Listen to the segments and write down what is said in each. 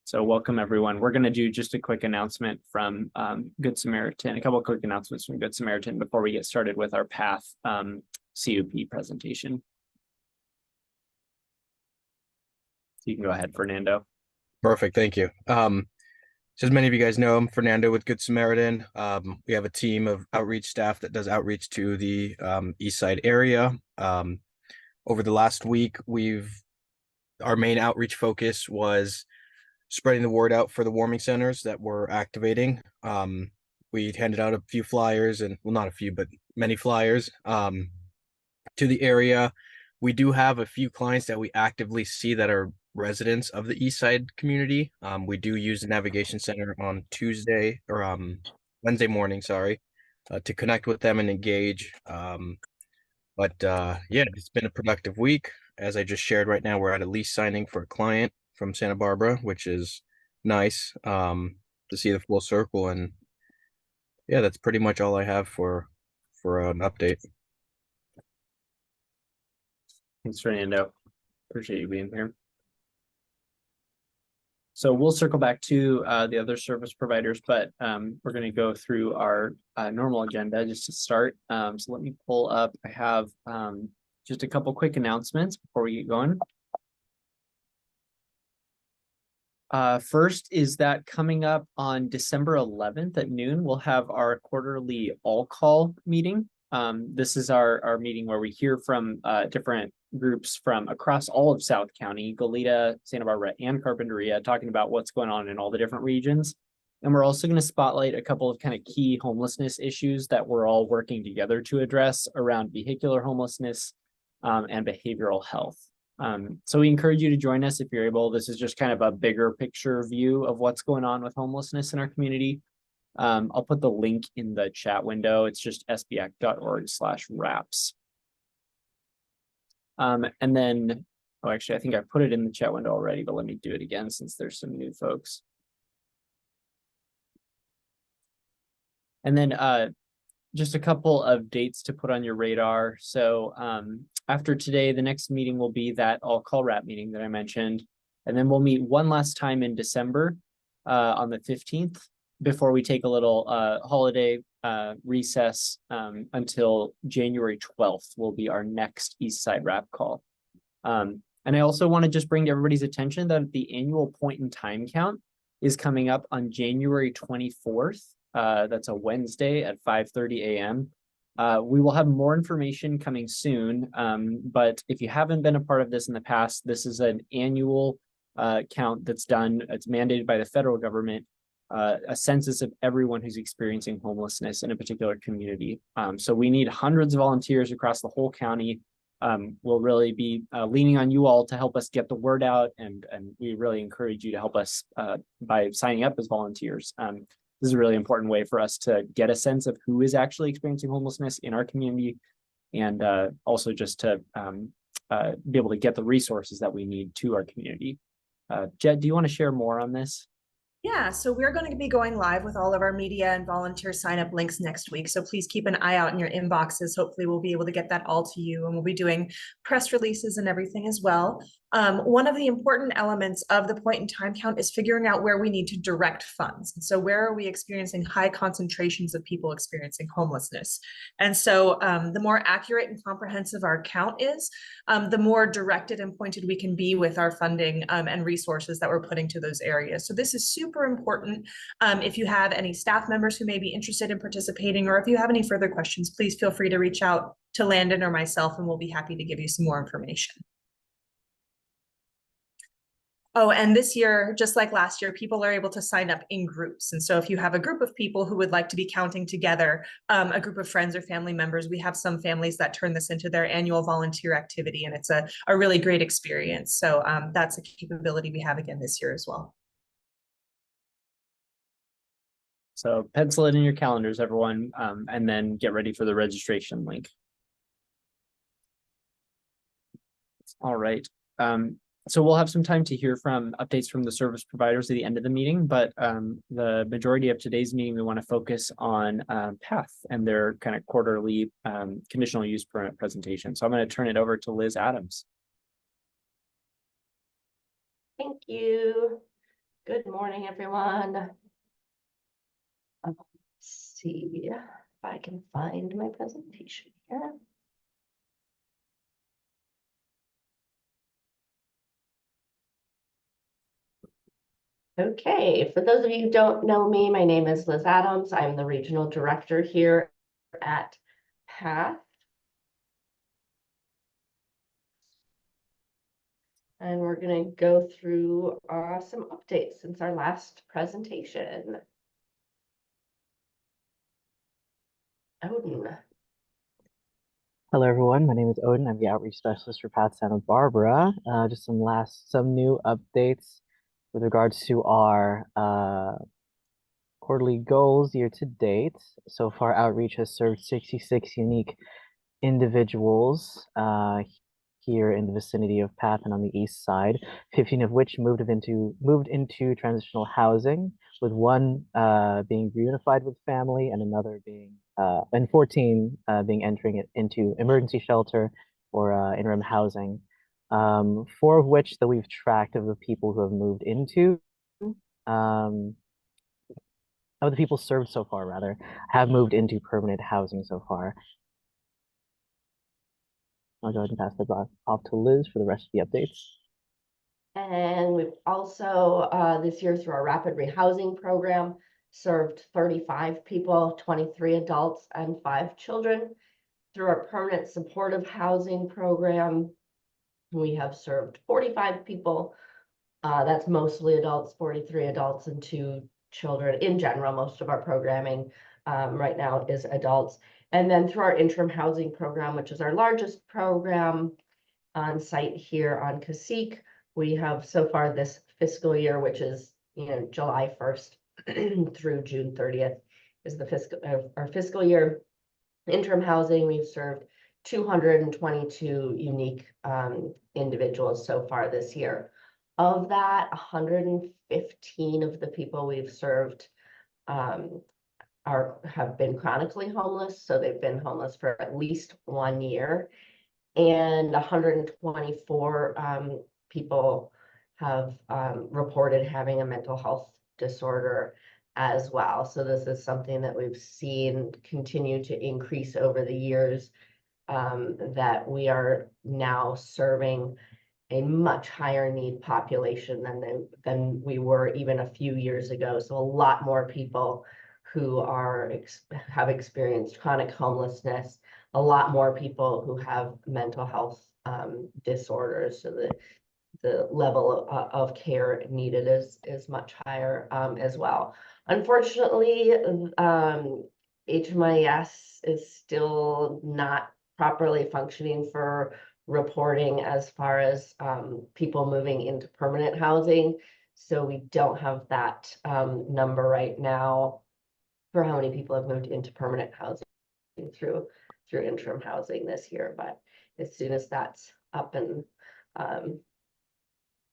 So welcome everyone. We're going to do just a quick announcement from Good Samaritan, a couple of quick announcements from Good Samaritan before we get started with our PATH CUP presentation. So you can go ahead, Fernando. Perfect, thank you. So as many of you guys know, I'm Fernando with Good Samaritan. We have a team of outreach staff that does outreach to the Eastside area. Over the last week, our main outreach focus was spreading the word out for the warming centers that we're activating. We handed out a few flyers and, well, not a few, but many flyers to the area. We do have a few clients that we actively see that are residents of the Eastside community. We do use the navigation center on Wednesday morning, to connect with them and engage. Yeah, it's been a productive week. As I just shared right now, we're at a lease signing for a client from Santa Barbara, which is nice to see the full circle. And yeah, that's pretty much all I have for an update. Thanks, Fernando. Appreciate you being here. So we'll circle back to the other service providers, but we're going to go through our normal agenda just to start. So let me pull up. I have just a couple quick announcements before we get going. First is that coming up on December 11th at noon, we'll have our quarterly all-call meeting. This is our meeting where we hear from different groups from across all of South County, Goleta, Santa Barbara, and Carpinteria, talking about what's going on in all the different regions. And we're also going to spotlight a couple of kind of key homelessness issues that we're all working together to address around vehicular homelessness and behavioral health. So we encourage you to join us if you're able. This is just kind of a bigger picture view of what's going on with homelessness in our community. I'll put the link in the chat window. It's just sbc.org/wraps. And then, oh, actually, I think I put it in the chat window already, but let me do it again since there's some new folks. And then just a couple of dates to put on your radar. So after today, the next meeting will be that all-call wrap meeting that I mentioned. And then we'll meet one last time in December on the 15th before we take a little holiday recess until January 12th will be our next Eastside wrap call. And I also want to just bring to everybody's attention that the annual point in time count is coming up on January 24th. That's a Wednesday at 5:30 a.m. We will have more information coming soon, but if you haven't been a part of this in the past, this is an annual count that's done. It's mandated by the federal government, a census of everyone who's experiencing homelessness in a particular community. So we need hundreds of volunteers across the whole county. We'll really be leaning on you all to help us get the word out, and we really encourage you to help us by signing up as volunteers. This is a really important way for us to get a sense of who is actually experiencing homelessness in our community, and also just to be able to get the resources that we need to our community. Jed, do you want to share more on this? Yeah, so we're going to be going live with all of our media and volunteer sign up links next week. So please keep an eye out in your inboxes. Hopefully we'll be able to get that all to you, and we'll be doing press releases and everything as well. One of the important elements of the point in time count is figuring out where we need to direct funds. So where are we experiencing high concentrations of people experiencing homelessness? And so the more accurate and comprehensive our count is, the more directed and pointed we can be with our funding and resources that we're putting to those areas. So this is super important. If you have any staff members who may be interested in participating, or if you have any further questions, please feel free to reach out to Landon or myself, and we'll be happy to give you some more information. Oh, and this year, just like last year, people are able to sign up in groups. And so if you have a group of people who would like to be counting together, a group of friends or family members, we have some families that turn this into their annual volunteer activity, and it's a really great experience. So that's a capability we have again this year as well. So pencil it in your calendars, everyone, and then get ready for the registration link. All right. So we'll have some time to hear from updates from the service providers at the end of the meeting, but the majority of today's meeting, we want to focus on PATH and their kind of quarterly conditional use permit presentation. So I'm going to turn it over to Liz Adams. Thank you. Good morning, everyone. Let's see if I can find my presentation here. Okay, for those of you who don't know me, my name is Liz Adams. I'm the regional director here at PATH. And we're going to go through some updates since our last presentation. Odin. Hello, everyone. My name is Odin. I'm the outreach specialist for Path Santa Barbara. Just some new updates with regards to our quarterly goals year to date. So far, outreach has served 66 unique individuals here in the vicinity of Path and on the east side, 15 of which moved into transitional housing, with one being reunified with family and another being and 14 being entering it into emergency shelter or interim housing. 4 of which that we've tracked of the people who have moved into of the people served so far, rather, have moved into permanent housing so far. I'll go ahead and pass that off to Liz for the rest of the updates. And we've also, this year through our rapid rehousing program, served 35 people, 23 adults and 5 children. Through our permanent supportive housing program, we have served 45 people. That's mostly adults, 43 adults and 2 children. In general, most of our programming right now is adults. And then through our interim housing program, which is our largest program on site here on Cacique, we have so far this fiscal year, which is, July 1st through June 30th is the our fiscal year. Interim housing, we've served 222 unique individuals so far this year. Of that, 115 of the people we've served have been chronically homeless, so they've been homeless for at least 1 year, and 124 people have reported having a mental health disorder as well. So this is something that we've seen continue to increase over the years, that we are now serving a much higher need population than we were even a few years ago. So a lot more people who have experienced chronic homelessness, a lot more people who have mental health disorders. So the level of care needed is much higher as well. Unfortunately, HMIS is still not properly functioning for reporting as far as people moving into permanent housing. So we don't have that number right now for how many people have moved into permanent housing through interim housing this year. But as soon as that's up and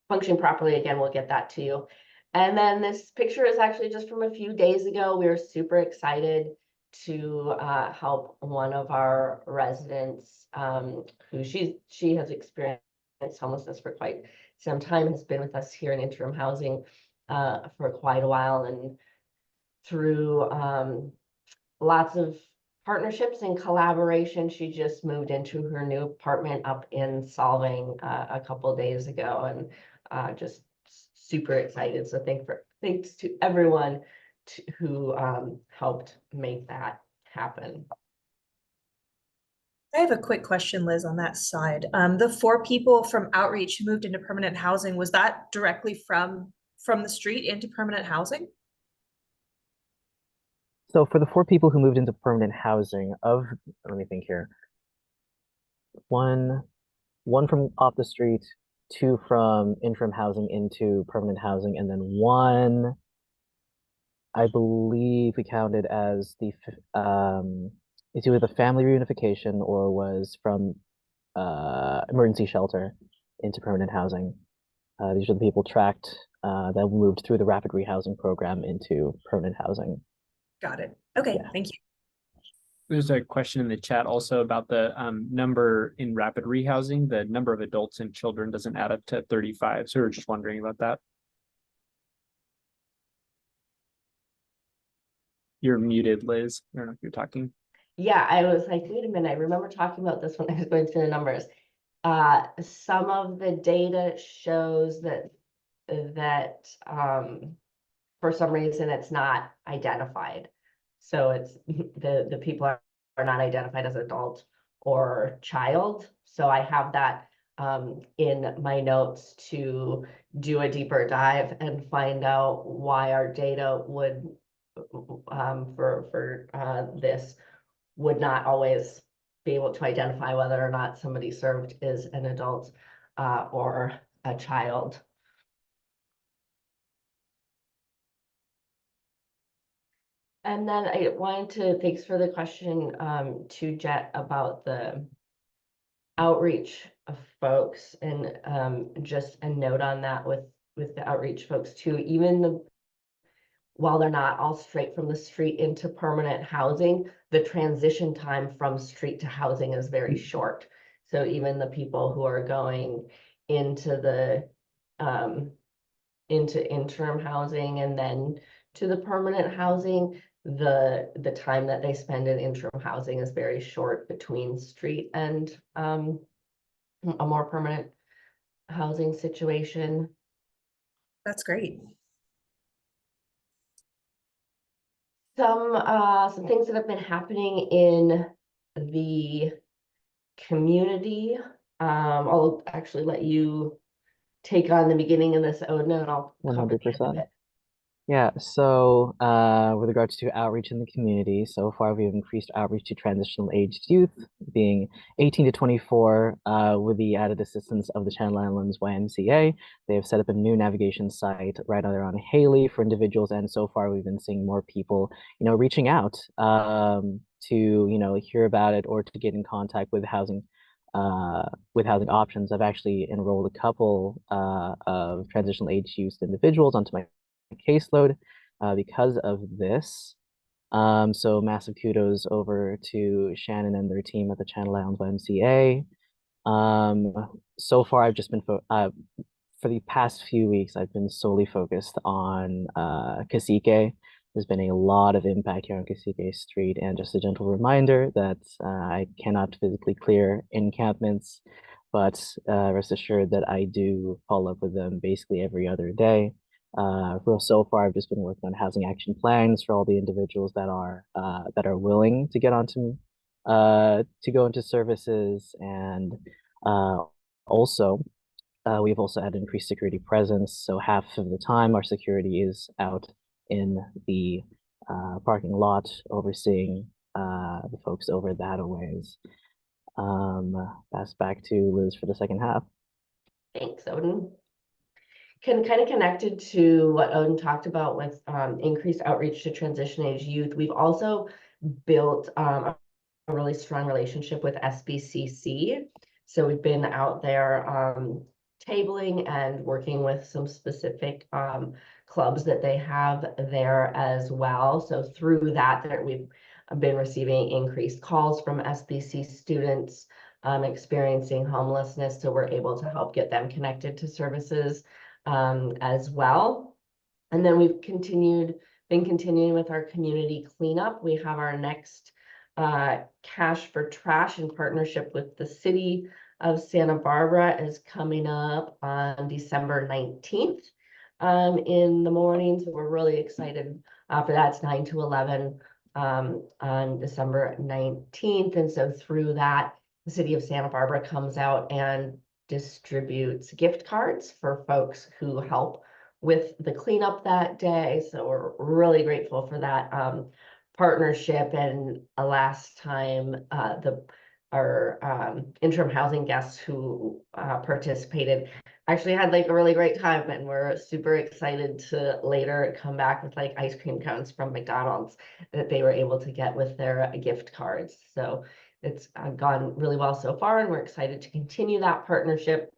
functioning properly again, we'll get that to you. And then this picture is actually just from a few days ago. We were super excited to help one of our residents who she has experienced homelessness for quite some time, has been with us here in interim housing for quite a while, and through lots of partnerships and collaboration, she just moved into her new apartment up in Solving a couple days ago, and just super excited. So thanks to everyone who helped make that happen. I have a quick question, Liz, on that side. The 4 people from outreach who moved into permanent housing, was that directly from the street into permanent housing? So for the 4 people who moved into permanent housing, let me think here. One from off the street, 2 from interim housing into permanent housing, and then 1, I believe we counted as it's either the family reunification or was from emergency shelter into permanent housing. These are the people tracked that moved through the rapid rehousing program into permanent housing. Got it. Okay, Yeah. thank you. There's a question in the chat also about the number in rapid rehousing. The number of adults and children doesn't add up to 35. So we're just wondering about that. You're muted, Liz. I don't know if you're talking. Yeah, I was like, wait a minute, I remember talking about this when I was going through the numbers. Some of the data shows that for some reason it's not identified. So it's the people are not identified as adult or child. So I have that in my notes to do a deeper dive and find out why our data would for this would not always be able to identify whether or not somebody served is an adult or a child. And then I wanted to, thanks for the question to Jet about the outreach of folks, and just a note on that with the outreach folks too, even while they're not all straight from the street into permanent housing, the transition time from street to housing is very short. So even the people who are going into the into interim housing and then to the permanent housing, the time that they spend in interim housing is very short between street and a more permanent housing situation. That's great. Some things that have been happening in the community. I'll actually let you take on the beginning of this, Odin, and I'll cover the end of 100%. it. Yeah, so with regards to outreach in the community, so far we've increased outreach to transitional aged youth, being 18 to 24, with the added assistance of the Channel Islands YMCA. They have set up a new navigation site right there on Haley for individuals, and so far we've been seeing more people, reaching out to, hear about it or to get in contact with housing options. I've actually enrolled a couple of transitional aged youth individuals onto my caseload because of this. So massive kudos over to Shannon and their team at the Channel Islands YMCA. So far, I've just been for the past few weeks, I've been solely focused on Cacique. There's been a lot of impact here on Cacique Street, and just a gentle reminder that I cannot physically clear encampments, but rest assured that I do follow up with them basically every other day. So far, I've just been working on housing action plans for all the individuals that are willing to get onto to go into services, and also we've also had increased security presence. So half of the time, our security is out in the parking lot, overseeing the folks over that a ways. Pass back to Liz for the second half. Thanks, Odin. Kind of connected to what Odin talked about with increased outreach to transition age youth. We've also built a really strong relationship with SBCC. So we've been out there tabling and working with some specific clubs that they have there as well. So through that, we've been receiving increased calls from SBC students experiencing homelessness. So we're able to help get them connected to services as well. And then we've been continuing with our community cleanup. We have our next Cash for Trash in partnership with the city of Santa Barbara is coming up on December 19th in the morning. So we're really excited for that. It's 9 to 11 on December 19th. And so through that, the city of Santa Barbara comes out and distributes gift cards for folks who help with the cleanup that day. So we're really grateful for that partnership. And last time our interim housing guests who participated actually had like a really great time, and we're super excited to later come back with like ice cream cones from McDonald's that they were able to get with their gift cards. So it's gone really well so far, and we're excited to continue that partnership.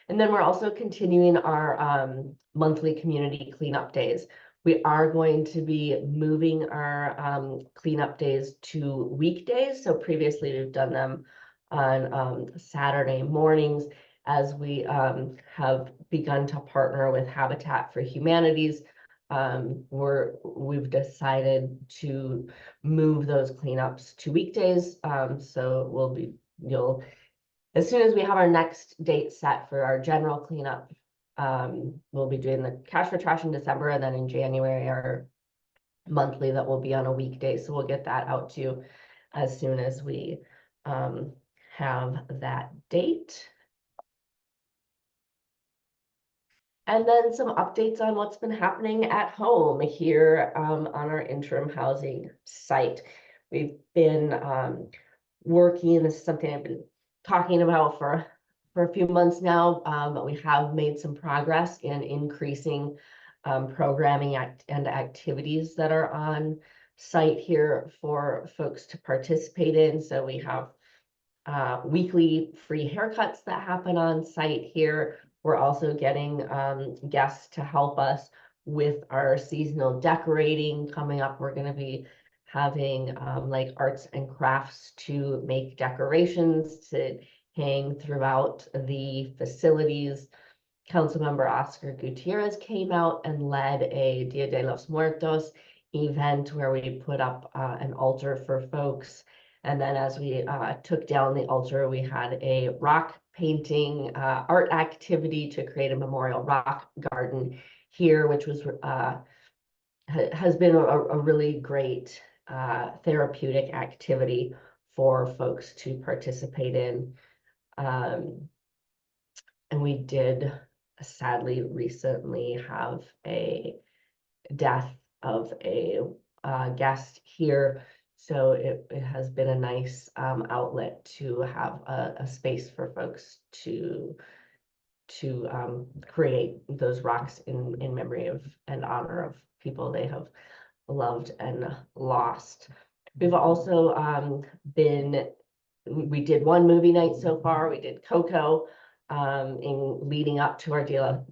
And then we're also continuing our monthly community cleanup days. We are going to be moving our cleanup days to weekdays. So previously we've done them on Saturday mornings, as we have begun to partner with Habitat for Humanity's we've decided to move those cleanups to weekdays. So as soon as we have our next date set for our general cleanup, we'll be doing the Cash for Trash in December, and then in January, our monthly that will be on a weekday. So we'll get that out to you as soon as we have that date. And then some updates on what's been happening at home here on our interim housing site. We've been working, this is something I've been talking about for a few months now, but we have made some progress in increasing programming and activities that are on site here for folks to participate in. So we have weekly free haircuts that happen on site here. We're also getting guests to help us with our seasonal decorating coming up. We're going to be having like arts and crafts to make decorations to hang throughout the facilities. Councilmember Oscar Gutierrez came out and led a Dia de los Muertos event where we put up an altar for folks. And then as we took down the altar, we had a rock painting art activity to create a memorial rock garden here, which was has been a really great therapeutic activity for folks to participate in. And we did sadly recently have a death of a guest here. So it has been a nice outlet to have a space for folks to create those rocks in memory of and honor of people they have loved and lost. We've also we did one movie night so far. We did Coco in leading up to our Dia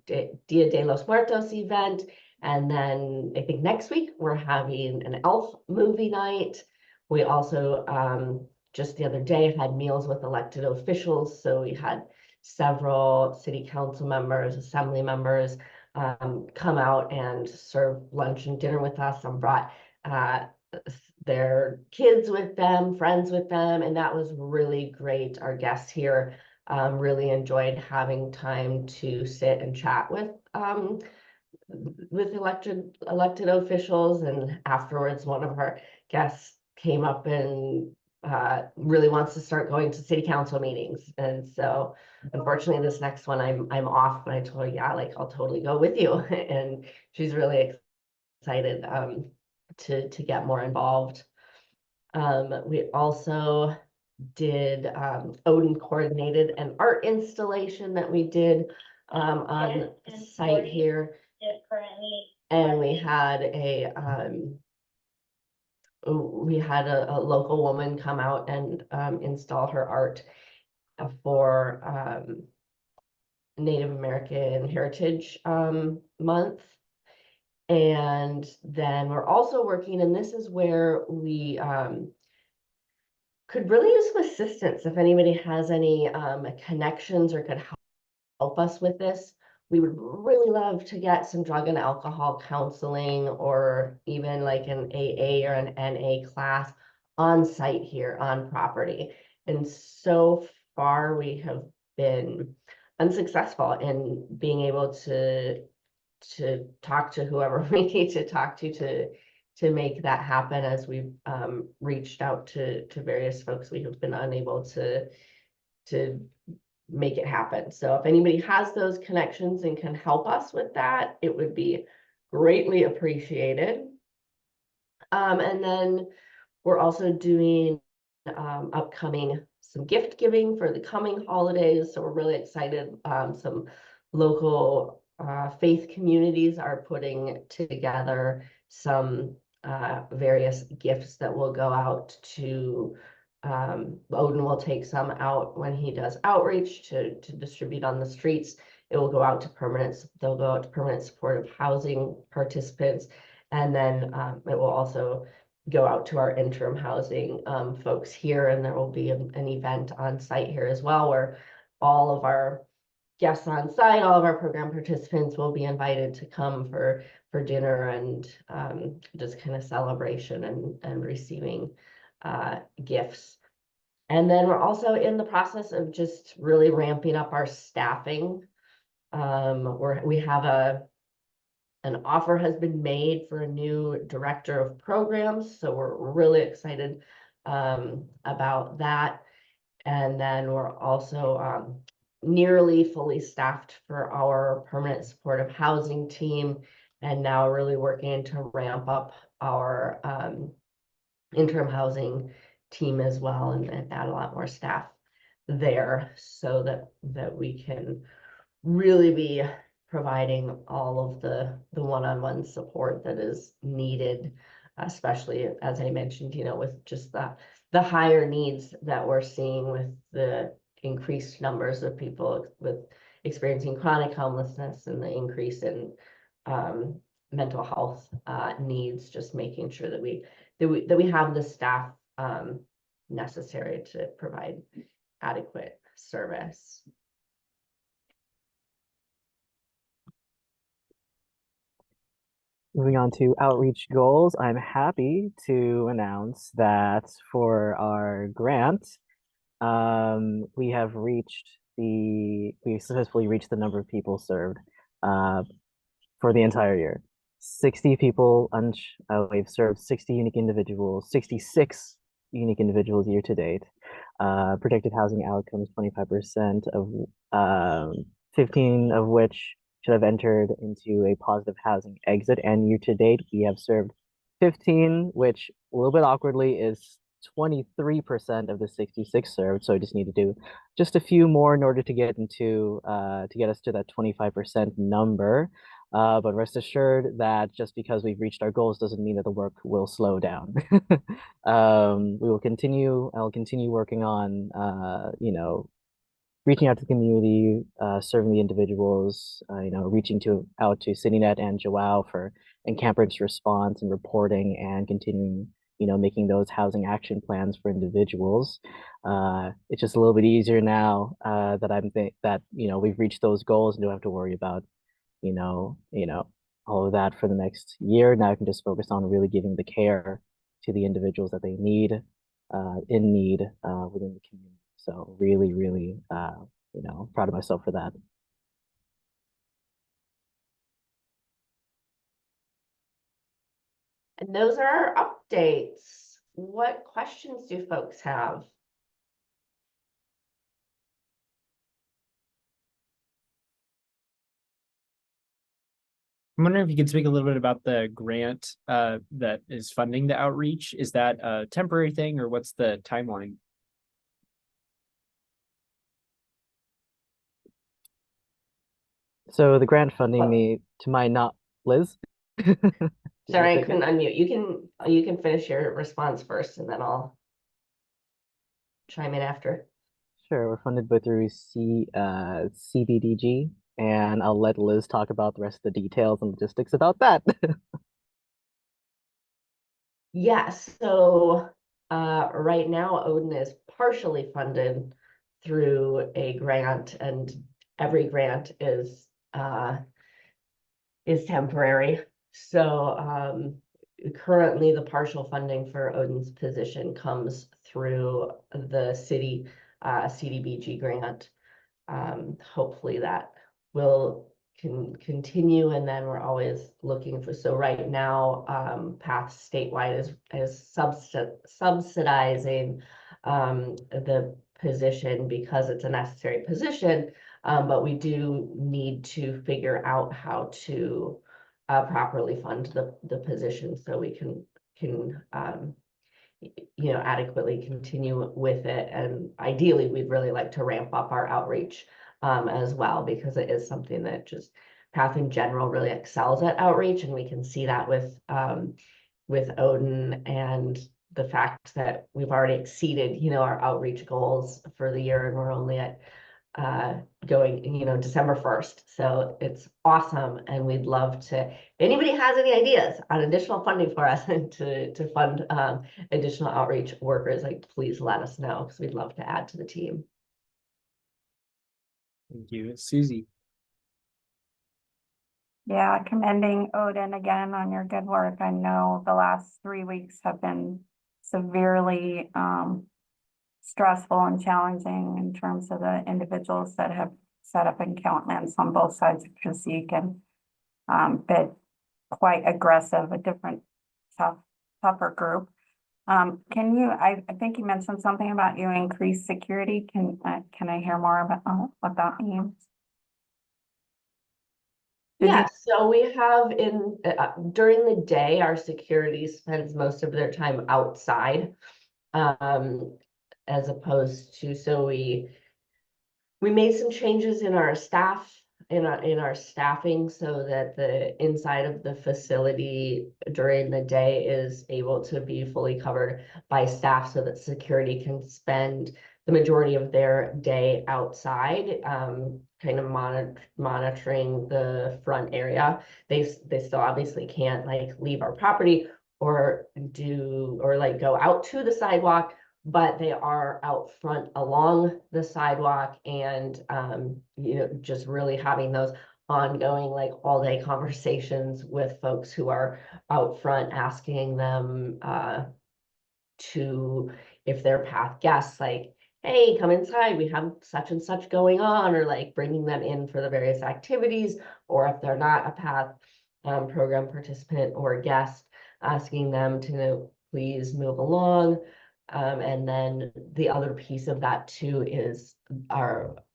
de los Muertos event. And then I think next week we're having an Elf movie night. We also just the other day had meals with elected officials. So we had several city council members, assembly members come out and serve lunch and dinner with us and brought their kids with them, friends with them, and that was really great. Our guests here really enjoyed having time to sit and chat with elected officials. And afterwards, one of our guests came up and really wants to start going to city council meetings. And so unfortunately this next one I'm off, but I told her, yeah, like I'll totally go with you. And she's really excited to get more involved. We also did Odin coordinated an art installation that we did on site here. And we had a local woman come out and install her art for Native American Heritage Month. And then we're also working, and this is where we could really use some assistance if anybody has any connections or could help us with this. We would really love to get some drug and alcohol counseling or even like an AA or an NA class on site here on property. And so far we have been unsuccessful in being able to talk to whoever we need to talk to make that happen. As we've reached out to various folks, we have been unable to make it happen. So if anybody has those connections and can help us with that, it would be greatly appreciated. And then we're also doing upcoming some gift giving for the coming holidays. So we're really excited. Some local faith communities are putting together some various gifts that will go out to Odin will take some out when he does outreach to distribute on the streets. It will go out to they'll go out to permanent supportive housing participants. And then it will also go out to our interim housing folks here. And there will be an event on site here as well, where all of our guests on site. All of our program participants will be invited to come for dinner and just kind of celebration and receiving gifts. And then we're also in the process of just really ramping up our staffing. We have an offer has been made for a new director of programs, so we're really excited about that. And then we're also nearly fully staffed for our permanent supportive housing team, and now really working to ramp up our interim housing team as well, and add a lot more staff there so that we can really be providing all of the one-on-one support that is needed, especially as I mentioned, with just the higher needs that we're seeing with the increased numbers of people with experiencing chronic homelessness and the increase in mental health needs, just making sure that we have the staff necessary to provide adequate service. Moving on to outreach goals, I'm happy to announce that for our grant, we successfully reached the number of people served for the entire year. 60 people, we've served 60 unique individuals, 66 unique individuals year to date. Projected housing outcomes, 25% of 15 of which should have entered into a positive housing exit. And year to date, we have served 15, which a little bit awkwardly is 23% of the 66 served. So I just need to do just a few more in order to get us to that 25% number. But rest assured that just because we've reached our goals doesn't mean that the work will slow down. I'll continue working on, reaching out to the community, serving the individuals, reaching out to CityNet and Joao for encampment's response and reporting, and continuing, making those housing action plans for individuals. It's just a little bit easier now that we've reached those goals and don't have to worry about all of that for the next year. Now I can just focus on really giving the care to the individuals that they need, in need within the community. So really, really, proud of myself for that. And those are our updates. What questions do folks have? I'm wondering if you could speak a little bit about the grant that is funding the outreach. Is that a temporary thing, or what's the timeline? So the grant funding, Liz? Sorry, I couldn't unmute. You can finish your response first, and then I'll chime in after. Sure, we're funded both through CBDG, and I'll let Liz talk about the rest of the details and logistics about that. Yes, so right now Odin is partially funded through a grant, and every grant is temporary. So currently the partial funding for Odin's position comes through the city CDBG grant. Hopefully that will continue, and then we're always looking for, so right now PATH statewide is subsidizing the position because it's a necessary position, but we do need to figure out how to properly fund the position so we can adequately continue with it. And ideally we'd really like to ramp up our outreach as well, because it is something that just PATH in general really excels at outreach, and we can see that with Odin, and the fact that we've already exceeded our outreach goals for the year, and we're only at going December 1st. So it's awesome, and we'd love to, if anybody has any ideas on additional funding for us to fund additional outreach workers, like, please let us know, because we'd love to add to the team. Thank you. Susie. Yeah, commending Odin again on your good work. I know the last 3 weeks have been severely stressful and challenging in terms of the individuals that have set up encampments on both sides of Cazique and been quite aggressive, a different tougher group. Can you, I think you mentioned something about you increase security. Can I hear more about what that means? Did you- Yeah, so we have during the day, our security spends most of their time outside. As opposed to, so we made some changes in our staff, in our staffing, so that the inside of the facility during the day is able to be fully covered by staff, so that security can spend the majority of their day outside, kind of monitoring the front area. They still obviously can't like leave our property or like go out to the sidewalk, but they are out front along the sidewalk, and just really having those ongoing like all day conversations with folks who are out front, asking them to, if they're path guests, like, hey, come inside, we have such and such going on, or like bringing them in for the various activities, or if they're not a path program participant or guest, asking them to please move along. And then the other piece of that too is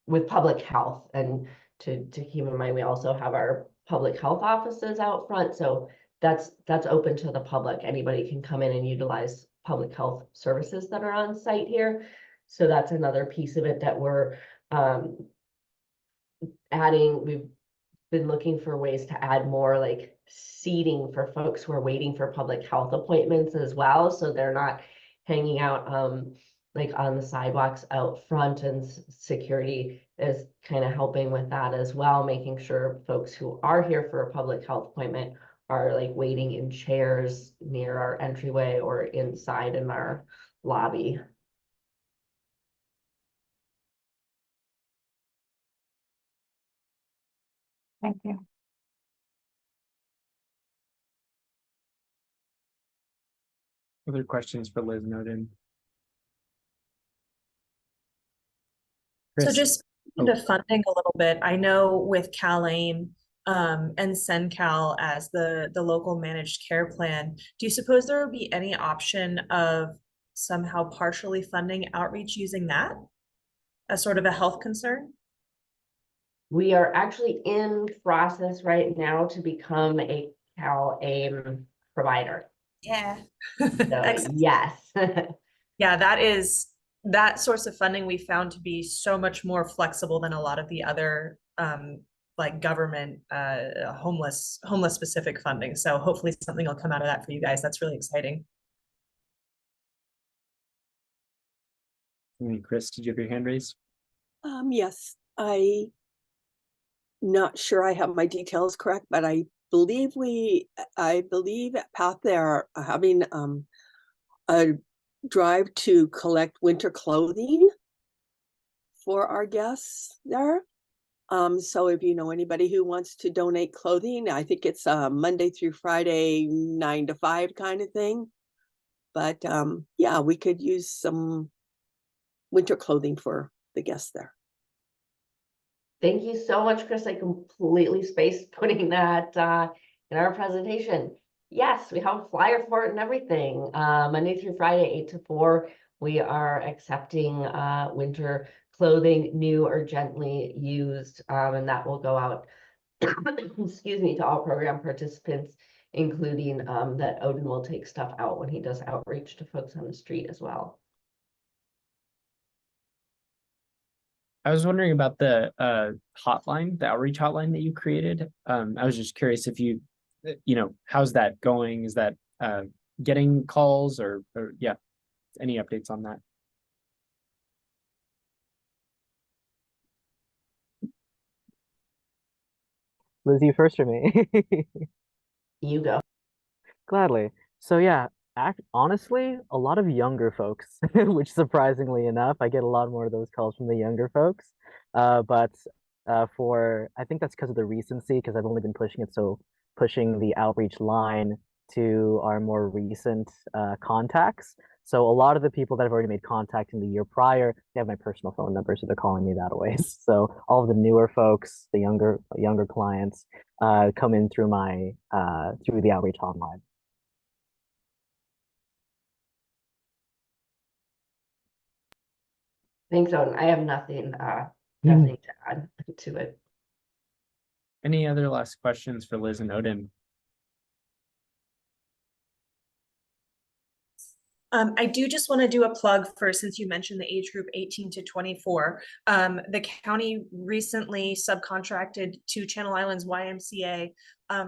with public health, and to keep in mind, we also have our public health offices out front. So that's open to the public. Anybody can come in and utilize public health services that are on site here. So that's another piece of it that we're adding. We've been looking for ways to add more like seating for folks who are waiting for public health appointments as well, so they're not hanging out like on the sidewalks out front, and security is kind of helping with that as well, making sure folks who are here for a public health appointment are like waiting in chairs near our entryway or inside in our lobby. Thank you. Other questions for Liz and Odin? So Chris? just the funding a little bit, I know with CalAIM and SenCal as the local managed care plan, do you suppose there would be any option of somehow partially funding outreach using that as sort of a health concern? We are actually in process right now to become a CalAIM provider. Yeah. So Excellent. yes. Yeah, that source of funding we found to be so much more flexible than a lot of the other like government homeless specific funding. So hopefully something will come out of that for you guys. That's really exciting. Chris, did you have your hand raised? Yes, not sure I have my details correct, but I believe at Path they are having a drive to collect winter clothing for our guests there. So if you know anybody who wants to donate clothing, I think it's Monday through Friday, 9 to 5 kind of thing. But yeah, we could use some winter clothing for the guests there. Thank you so much, Chris. I completely spaced putting that in our presentation. Yes, we have a flyer for it and everything. Monday through Friday, 8 to 4, we are accepting winter clothing, new or gently used, and that will go out, excuse me, to all program participants, including that Odin will take stuff out when he does outreach to folks on the street as well. I was wondering about the hotline, the outreach hotline that you created. I was just curious if how's that going? Is that getting calls or yeah, any updates on that? Liz, you first or me? You go. Gladly. So yeah, honestly, a lot of younger folks, which surprisingly enough, I get a lot more of those calls from the younger folks. But I think that's because of the recency, because I've only been pushing the outreach line to our more recent contacts. So a lot of the people that have already made contact in the year prior, they have my personal phone number, so they're calling me that way. So all of the newer folks, the younger clients, come in through my through the outreach hotline. Thanks, Odin. I have nothing, nothing to add to it. Any other last questions for Liz and Odin? I do just want to do a plug for, since you mentioned the age group 18 to 24. The county recently subcontracted to Channel Islands YMCA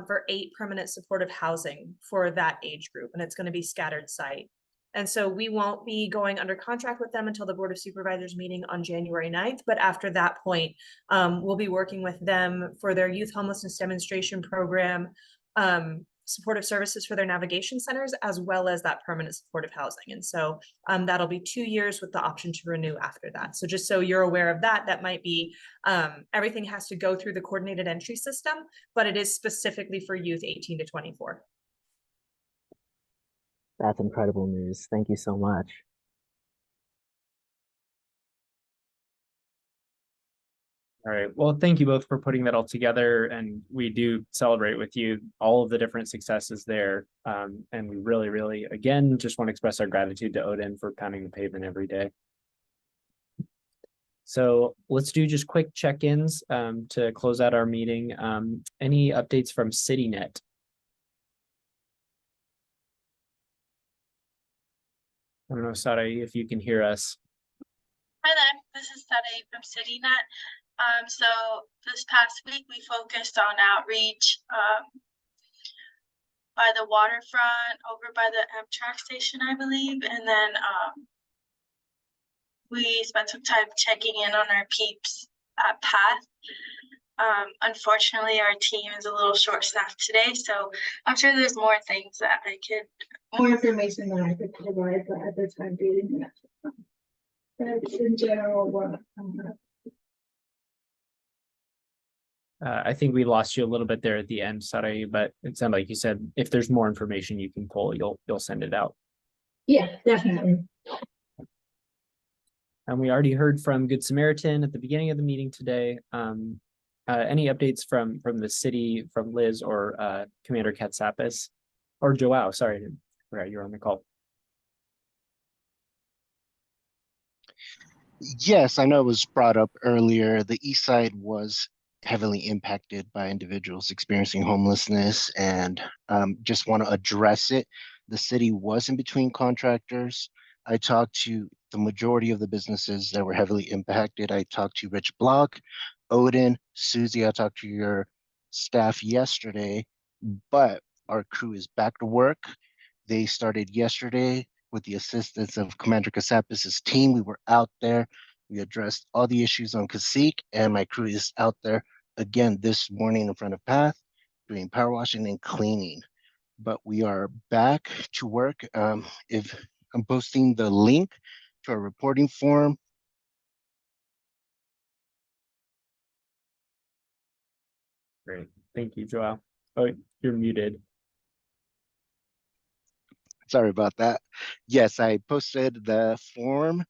for 8 permanent supportive housing for that age group, and it's going to be scattered site. And so we won't be going under contract with them until the Board of Supervisors meeting on January 9th. But after that point, we'll be working with them for their youth homelessness demonstration program, supportive services for their navigation centers, as well as that permanent supportive housing. And so that'll be 2 years with the option to renew after that. So just so you're aware of that, that might be, everything has to go through the coordinated entry system, but it is specifically for youth 18 to 24. That's incredible news. Thank you so much. All right. Well, thank you both for putting that all together. And we do celebrate with you all of the different successes there. And we really, really, again, just want to express our gratitude to Odin for pounding the pavement every day. So let's do just quick check-ins to close out our meeting. Any updates from CityNet? I don't know, Sarai, if you can hear us. Hi there, this is Sade from CityNet. So this past week we focused on outreach by the waterfront, over by the Amtrak station, I believe, and then we spent some time checking in on our peeps at Path. Unfortunately, our team is a little short-staffed today, so I'm sure there's more things that more information that I could provide, but at the time being, that's in general what I think we lost you a little bit there at the end, Sarai, but it sounded like you said if there's more information you can pull, you'll send it out. Yeah, definitely. And we already heard from Good Samaritan at the beginning of the meeting today. Any updates from the city, from Liz or Commander Katsapis or Joao? Sorry, I forgot you were on the call. Yes, I know it was brought up earlier. The Eastside was heavily impacted by individuals experiencing homelessness, and just want to address it. The city was in between contractors. I talked to the majority of the businesses that were heavily impacted. I talked to Rich Block, Odin, Susie. I talked to your staff yesterday, but our crew is back to work. They started yesterday with the assistance of Commander Katsapis' team. We were out there. We addressed all the issues on Cacique, and my crew is out there again this morning in front of Path, doing power washing and cleaning. But we are back to work. If I'm posting the link to our reporting form. Great, thank you, Joao. Oh, you're muted. Sorry about that. Yes, I posted the form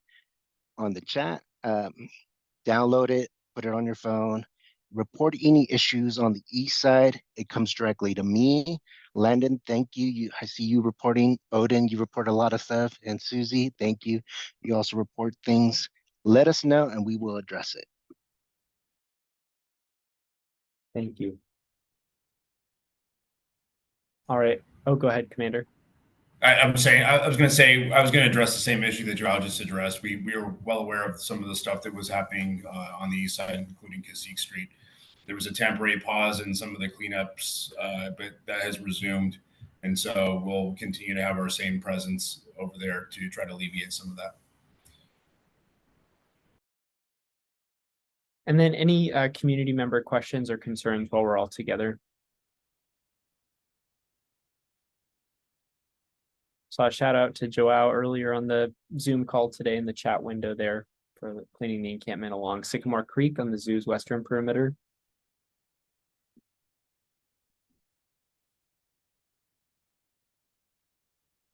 on the chat. Download it, put it on your phone, report any issues on the east side. It comes directly to me. Landon, thank you. I see you reporting. Odin, you report a lot of stuff. And Susie, thank you. You also report things. Let us know and we will address it. Thank you. All right. Oh, go ahead, Commander. I was going to address the same issue that Joao just addressed. We were well aware of some of the stuff that was happening on the east side, including Cacique Street. There was a temporary pause in some of the cleanups, but that has resumed. And so we'll continue to have our same presence over there to try to alleviate some of that. And then any community member questions or concerns while we're all together? Saw a shout out to Joao earlier on the Zoom call today in the chat window there. for cleaning the encampment along Sycamore Creek on the zoo's western perimeter.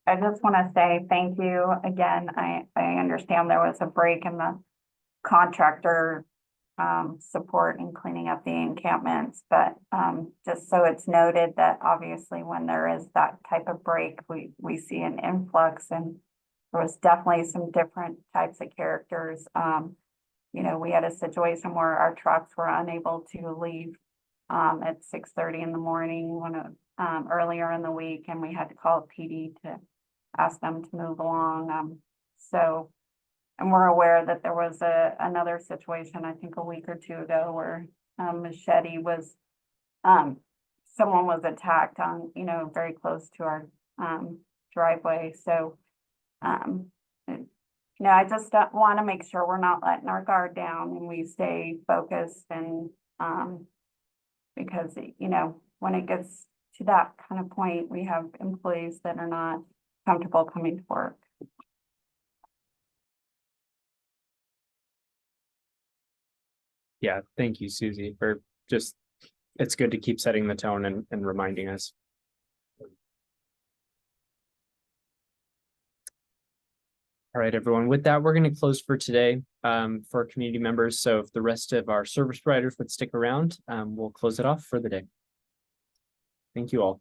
I just want to say thank you again. I understand there was a break in the contractor support in cleaning up the encampments, but just so it's noted that obviously when there is that type of break, we see an influx, and there was definitely some different types of characters. You know, we had a situation where our trucks were unable to leave at 6:30 in the morning earlier in the week, and we had to call PD to ask them to move along. And we're aware that there was another situation, I think a week or two ago, where Machete was, someone was attacked on, you know, very close to our driveway. So, you know, I just want to make sure we're not letting our guard down and we stay focused, and because, you know, when it gets to that kind of point, we have employees that are not comfortable coming to work. Yeah, thank you, Susie, for just, it's good to keep setting the tone and reminding us. All right, everyone, with that, we're going to close for today for our community members. So if the rest of our service providers would stick around, we'll close it off for the day. Thank you all.